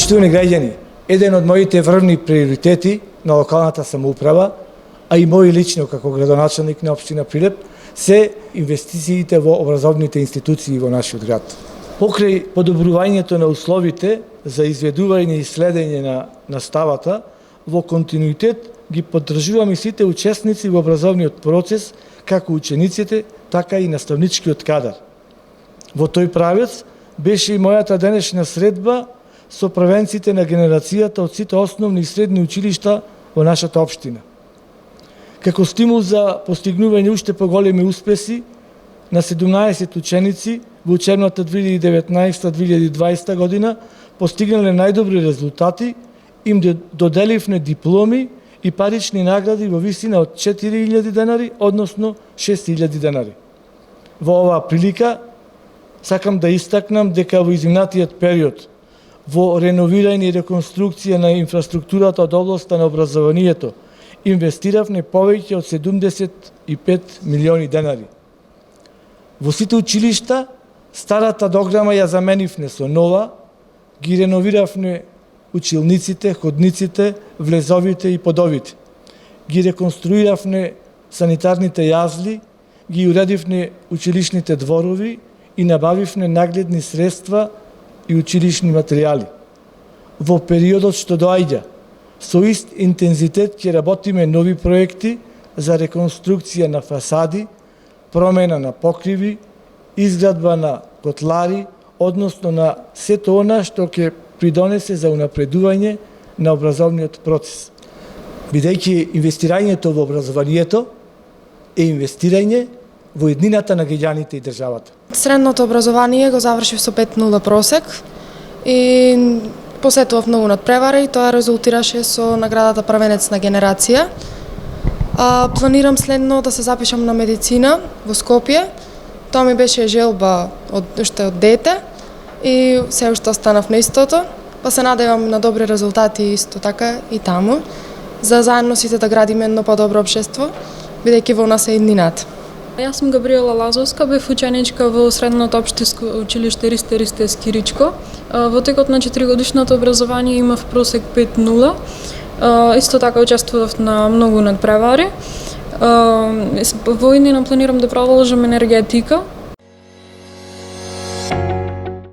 Почитувани граѓани, еден од моите врвни приоритети на локалната самоуправа, а и мој лично како градоначалник на општина Прилеп, се инвестициите во образовните институции во нашиот град. Покрај подобрувањето на условите за изведување и следење на наставата, во континуитет ги поддржуваме сите учесници во образовниот процес, како учениците, така и наставничкиот кадар. Во тој правец беше и мојата денешна средба со првенците на генерацијата од сите основни и средни училишта во нашата општина. Како стимул за постигнување уште поголеми успеси, на 17 ученици во учебната 2019-2020 година постигнале најдобри резултати, им доделивме дипломи и парични награди во висина од 4000 денари, односно 6000 денари. Во оваа прилика сакам да истакнам дека во изминатиот период во реновирање и реконструкција на инфраструктурата од областа на образованието инвестиравме повеќе од 75 милиони денари. Во сите училишта старата дограма ја заменивме со нова, ги реновиравме училниците, ходниците, влезовите и подовите. Ги реконструиравме санитарните јазли, ги уредивме училишните дворови и набавивме нагледни средства и училишни материјали. Во периодот што доаѓа, со ист интензитет ќе работиме нови проекти за реконструкција на фасади, промена на покриви, изградба на котлари, односно на сето она што ќе придонесе за унапредување на образовниот процес. Бидејќи инвестирањето во образованието е инвестирање во еднината на граѓаните и државата. Средното образование го завршив со 5.0 просек и посетував многу надпревари и тоа резултираше со наградата првенец на генерација. Планирам следно да се запишам на медицина во Скопје. Тоа ми беше желба уште од дете и се уште останав на истото, па се надевам на добри резултати исто така и таму, за заедно сите да градиме едно подобро општество, бидејќи во нас е еднината. Јас сум Габриела Лазовска, бев ученичка во средното општинско училиште Ристе Скиричко. Во текот на 4-годишното образование имав просек 5.0. Исто така учествував на многу надпревари. Во иднина планирам да продолжам енергетика